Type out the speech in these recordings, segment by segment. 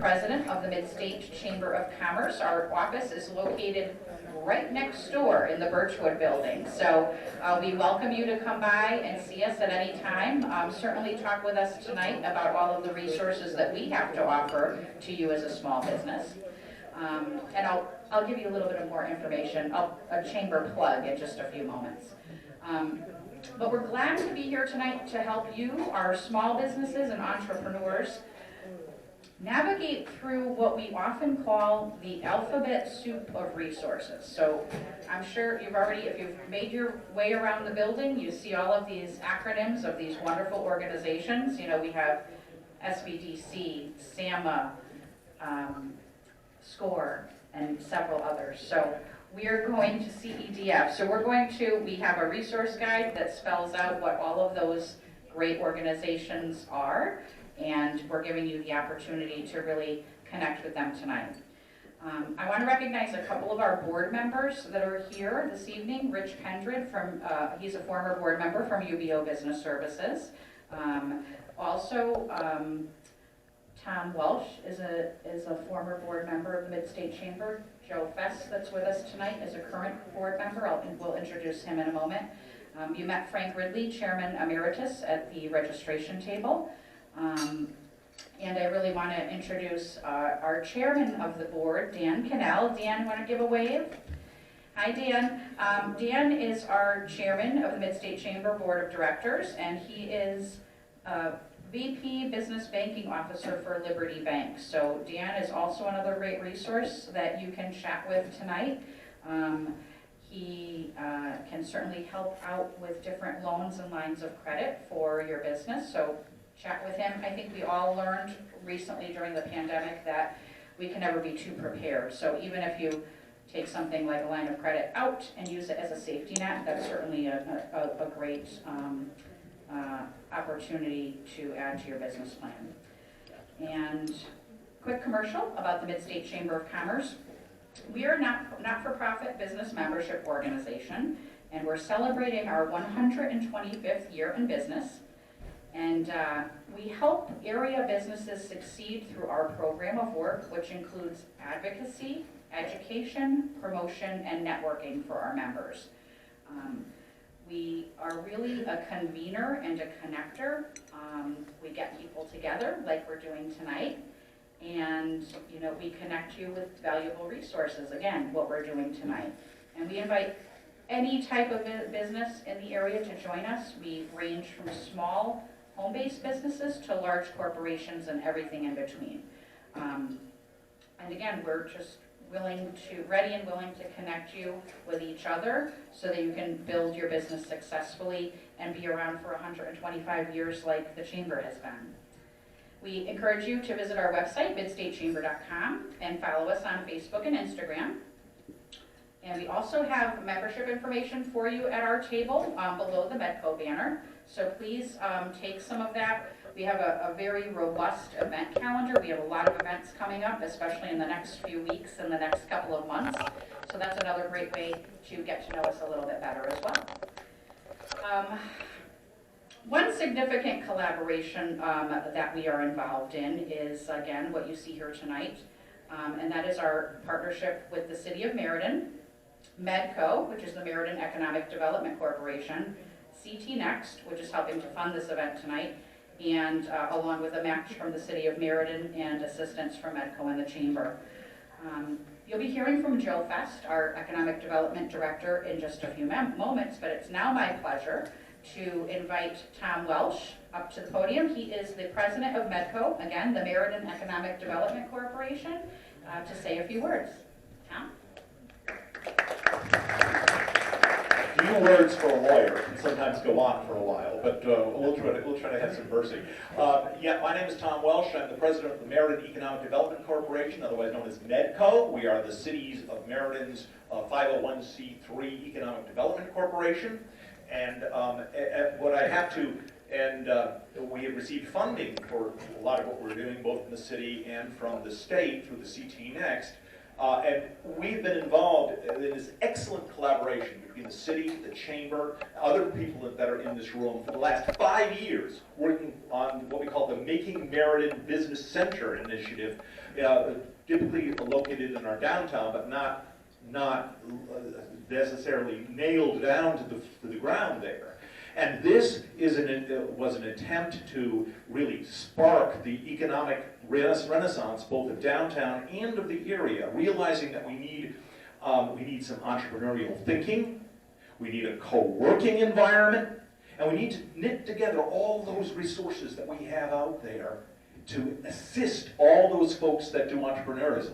president of the Midstate Chamber of Commerce. Our office is located right next door in the Birchwood building. So we welcome you to come by and see us at any time. Certainly talk with us tonight about all of the resources that we have to offer to you as a small business. And I'll give you a little bit of more information, a chamber plug in just a few moments. But we're glad to be here tonight to help you, our small businesses and entrepreneurs, navigate through what we often call the alphabet soup of resources. So I'm sure you've already, if you've made your way around the building, you see all of these acronyms of these wonderful organizations. You know, we have SBDC, SAMA, SCORE, and several others. So we are going to CEDF. So we have a resource guide that spells out what all of those great organizations are, and we're giving you the opportunity to really connect with them tonight. I want to recognize a couple of our board members that are here this evening. Rich Pendred, he's a former board member from UBO Business Services. Also, Tom Welsh is a former board member of the Midstate Chamber. Joe Fest, that's with us tonight, is a current board member. We'll introduce him in a moment. You met Frank Ridley, Chairman Emeritus, at the registration table. And I really want to introduce our chairman of the board, Dan Cannell. Dan, you want to give a wave? Hi, Dan. Dan is our chairman of the Midstate Chamber Board of Directors, and he is VP Business Banking Officer for Liberty Bank. So Dan is also another great resource that you can chat with tonight. He can certainly help out with different loans and lines of credit for your business. So chat with him. I think we all learned recently during the pandemic that we can never be too prepared. So even if you take something like a line of credit out and use it as a safety net, that's certainly a great opportunity to add to your business plan. And quick commercial about the Midstate Chamber of Commerce. We are a not-for-profit business membership organization, and we're celebrating our 125th year in business. And we help area businesses succeed through our program of work, which includes advocacy, education, promotion, and networking for our members. We are really a convener and a connector. We get people together like we're doing tonight, and we connect you with valuable resources, again, what we're doing tonight. And we invite any type of business in the area to join us. We range from small home-based businesses to large corporations and everything in between. And again, we're just ready and willing to connect you with each other so that you can build your business successfully and be around for 125 years like the Chamber has been. We encourage you to visit our website, midstatechamber.com, and follow us on Facebook and Instagram. And we also have membership information for you at our table below the MEDCO banner. So please take some of that. We have a very robust event calendar. We have a lot of events coming up, especially in the next few weeks and the next couple of months. So that's another great way to get to know us a little bit better as well. One significant collaboration that we are involved in is, again, what you see here tonight. And that is our partnership with the City of Meriden, MEDCO, which is the Meriden Economic Development Corporation, CTNext, which is helping to fund this event tonight, and along with a match from the City of Meriden and assistance from MEDCO and the Chamber. You'll be hearing from Joe Fest, our Economic Development Director, in just a few moments, but it's now my pleasure to invite Tom Welsh up to the podium. He is the president of MEDCO, again, the Meriden Economic Development Corporation, to say a few words. Tom? Few words for a lawyer can sometimes go on for a while, but we'll try to have some mercy. My name is Tom Welsh. I'm the president of the Meriden Economic Development Corporation, otherwise known as MEDCO. We are the city's of Meriden's 501c3 Economic Development Corporation. And we have received funding for a lot of what we're doing, both in the city and from the state through the CTNext. And we've been involved in this excellent collaboration between the city, the chamber, other people that are in this room for the last 5 years, working on what we call the Making Meriden Business Center initiative, typically located in our downtown, but not necessarily nailed down to the ground there. And this was an attempt to really spark the economic renaissance, both of downtown and of the area, realizing that we need some entrepreneurial thinking, we need a co-working environment, and we need to knit together all those resources that we have out there to assist all those folks that do entrepreneurism.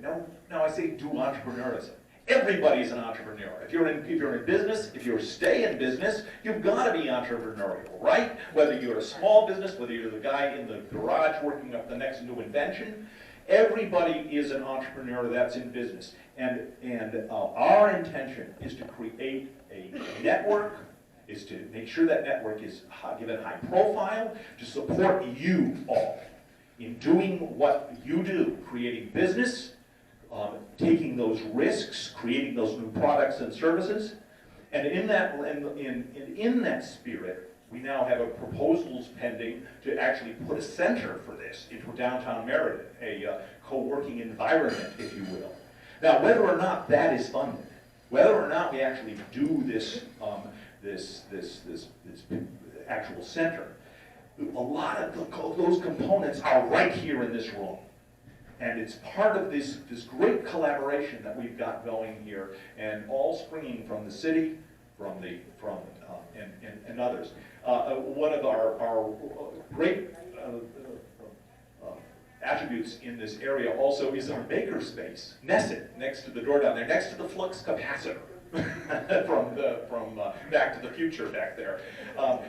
Now I say do entrepreneurism. Everybody's an entrepreneur. If you're in business, if you stay in business, you've got to be entrepreneurial, right? Whether you're a small business, whether you're the guy in the garage working up the next new invention, everybody is an entrepreneur that's in business. And our intention is to create a network, is to make sure that network is given high profile, to support you all in doing what you do, creating business, taking those risks, creating those new products and services, and in that spirit, we now have proposals pending to actually put a center for this into downtown Meriden, a co-working environment, if you will. Now, whether or not that is funded, whether or not we actually do this actual center, a lot of those components are right here in this room. And it's part of this great collaboration that we've got going here, and all springing from the city, and others. One of our great attributes in this area also is our makerspace, Nesset, next to the door down there, next to the flux capacitor. from Back to the Future back there.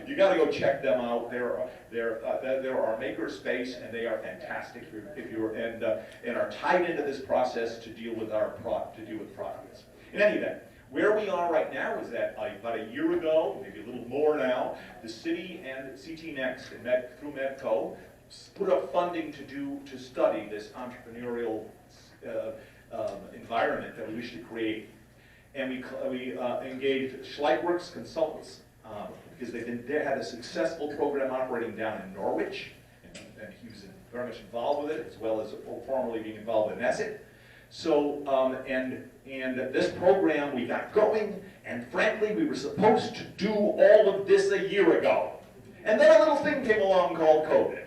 You got to go check them out. They're our makerspace, and they are fantastic. And are tied into this process to deal with products. In any event, where we are right now is that about a year ago, maybe a little more now, the city and CTNext through MEDCO put up funding to study this entrepreneurial environment that we wish to create. And we engaged Schleidt Works consultants because they had a successful program operating down in Norwich, and he was very much involved with it, as well as formerly being involved in Nesset. So, and this program we got going, and frankly, we were supposed to do all of this a year ago. And then a little thing came along called COVID.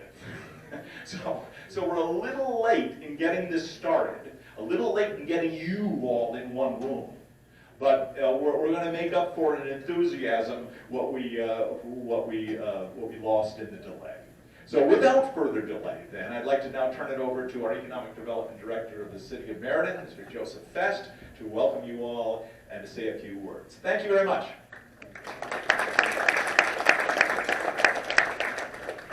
So we're a little late in getting this started, a little late in getting you all in one room. But we're going to make up for it in enthusiasm what we lost in the delay. So without further delay, then, I'd like to now turn it over to our Economic Development Director of the City of Meriden, Mr. Joseph Fest, to welcome you all and to say a few words. Thank you very much.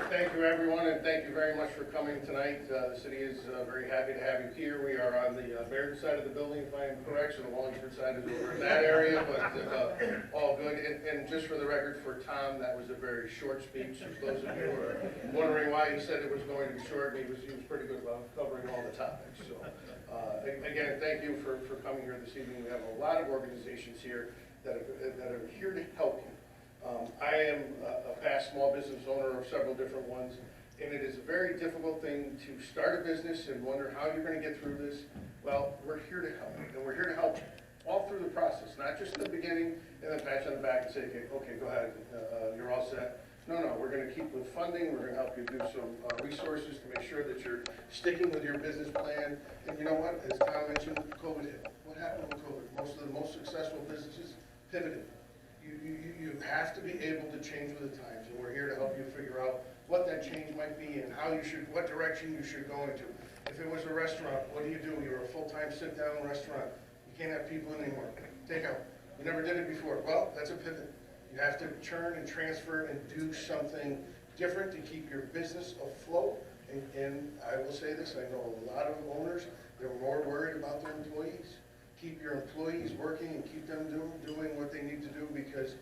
Thank you, everyone, and thank you very much for coming tonight. The city is very happy to have you here. We are on the Meriden side of the building, if I am correct, so the Wallingford side is over in that area, but all good. And just for the record, for Tom, that was a very short speech. For those of you who are wondering why he said it was going to be short, he was pretty good about covering all the topics. So, again, thank you for coming here this evening. We have a lot of organizations here that are here to help you. I am a past small business owner of several different ones, and it is a very difficult thing to start a business and wonder how you're going to get through this. Well, we're here to help, and we're here to help all through the process, not just in the beginning and then pat you on the back and say, okay, go ahead, you're all set. No, we're going to keep with funding. We're going to help you do some resources to make sure that you're sticking with your business plan. And you know what? As Tom mentioned, COVID hit. What happened with COVID? Most of the most successful businesses pivoted. You have to be able to change with the times, and we're here to help you figure out what that change might be and what direction you should go into. If it was a restaurant, what do? You're a full-time sit-down restaurant. You can't have people in anymore. Take out. You never did it before. Well, that's a pivot. You have to churn and transfer and do something different to keep your business afloat. And I will say this, I know a lot of owners, they're more worried about their employees. Keep your employees working and keep them doing what they need to do, because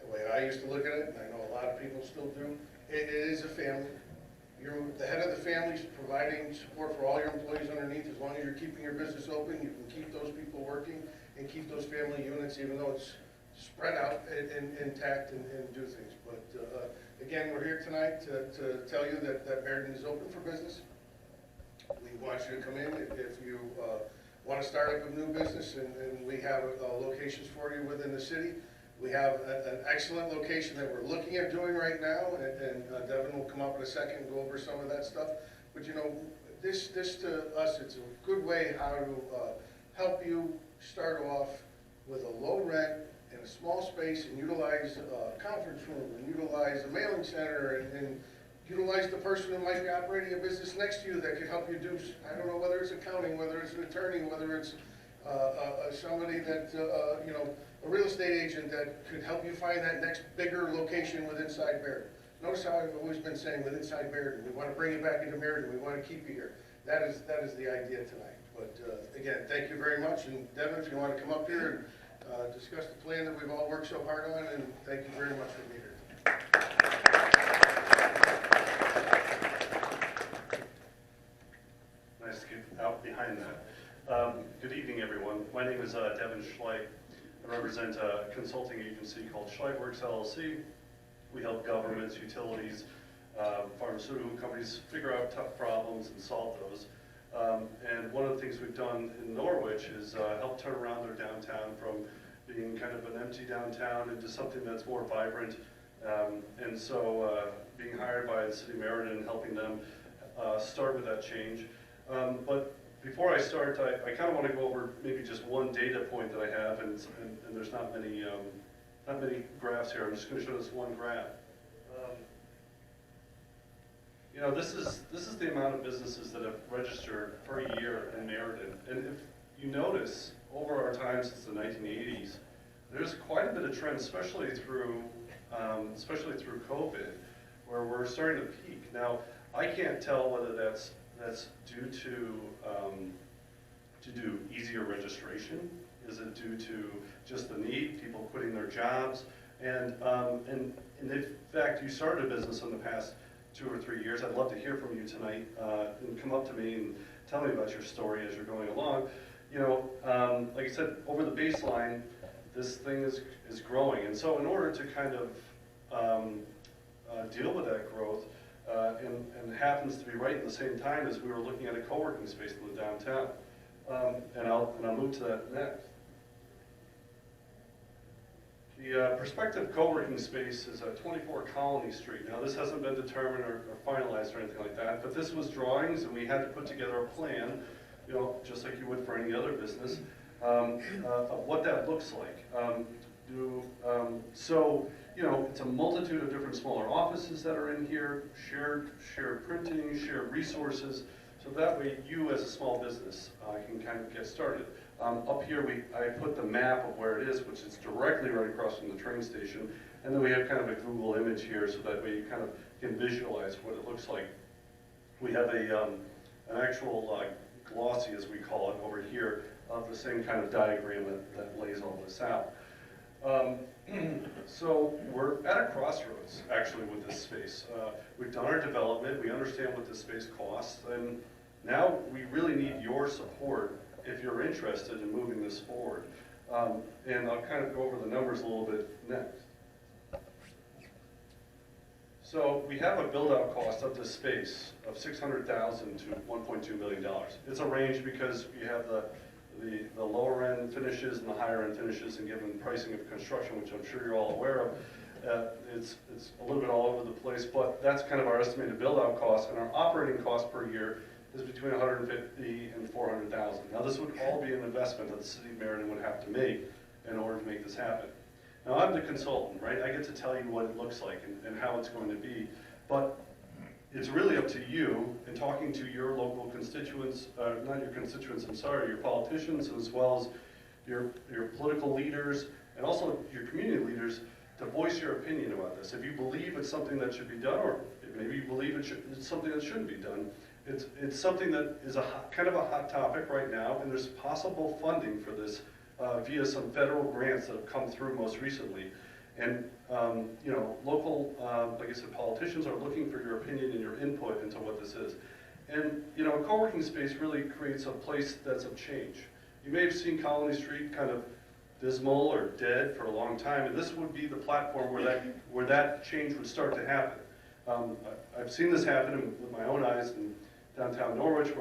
the way I used to look at it, and I know a lot of people still do, it is a family. You're the head of the family, providing support for all your employees underneath. As long as you're keeping your business open, you can keep those people working and keep those family units, even though it's spread out and intact and do things. But again, we're here tonight to tell you that Meriden is open for business. We want you to come in if you want to start up a new business, and we have locations for you within the city. We have an excellent location that we're looking at doing right now, and Devin will come up in a second and go over some of that stuff. But you know, this to us, it's a good way how to help you start off with a low rent in a small space and utilize a conference room and utilize a mailing center and utilize the person who might be operating a business next to you that could help you do, I don't know, whether it's accounting, whether it's an attorney, whether it's somebody that, you know, a real estate agent that could help you find that next bigger location within Meriden. Notice how I've always been saying within Meriden, we want to bring you back into Meriden, we want to keep you here. That is the idea tonight. But again, thank you very much. And Devin, if you want to come up here and discuss the plan that we've all worked so hard on, and thank you very much for being here. Nice to get out behind that. Good evening, everyone. My name is Devin Schleich. I represent a consulting agency called Schleidt Works, LLC. We help governments, utilities, pharmaceutical companies figure out tough problems and solve those. And one of the things we've done in Norwich is help turn around their downtown from being kind of an empty downtown into something that's more vibrant. And so being hired by the city of Meriden and helping them start with that change. But before I start, I kind of want to go over maybe just one data point that I have, and there's not many graphs here. I'm just going to show this one graph. You know, this is the amount of businesses that have registered per year in Meriden. And if you notice, over our time since the 1980s, there's quite a bit of trend, especially through COVID, where we're starting to peak. Now, I can't tell whether that's due to do easier registration. Is it due to just the need, people quitting their jobs? And in fact, you started a business in the past 2 or 3 years. I'd love to hear from you tonight and come up to me and tell me about your story as you're going along. You know, like I said, over the baseline, this thing is growing. And so in order to kind of deal with that growth, and happens to be right in the same time as we were looking at a co-working space in the downtown. And I'll move to that next. The Prospective co-working space is at 24 Colony Street. Now this hasn't been determined or finalized or anything like that, but this was drawings and we had to put together a plan, you know, just like you would for any other business, of what that looks like. So, you know, it's a multitude of different smaller offices that are in here, shared printing, shared resources, so that way you as a small business can kind of get started. Up here I put the map of where it is, which is directly right across from the train station, and then we have kind of a Google image here so that way you kind of can visualize what it looks like. We have an actual glossy, as we call it, over here of the same kind of diagram that lays all this out. So we're at a crossroads, actually, with this space. We've done our development, we understand what this space costs, and now we really need your support if you're interested in moving this forward. And I'll kind of go over the numbers a little bit next. So we have a build-out cost of this space of $600,000 to $1.2 million. It's a range because you have the lower end finishes and the higher end finishes, and given pricing of construction, which I'm sure you're all aware of, it's a little bit all over the place, but that's kind of our estimated build-out cost, and our operating cost per year is between $150,000 and $400,000. Now this would all be an investment that the city of Meriden would have to make in order to make this happen. Now I'm the consultant, right? I get to tell you what it looks like and how it's going to be, but it's really up to you in talking to your local constituents, not your constituents, I'm sorry, your politicians, as well as your political leaders, and also your community leaders, to voice your opinion about this. If you believe it's something that should be done, or maybe you believe it's something that shouldn't be done, it's something that is kind of a hot topic right now, and there's possible funding for this via some federal grants that have come through most recently. And, you know, local, like I said, politicians are looking for your opinion and your input into what this is. And, you know, a co-working space really creates a place that's of change. You may have seen Colony Street kind of dismal or dead for a long time, and this would be the platform where that change would start to happen. I've seen this happen with my own eyes in downtown Norwich,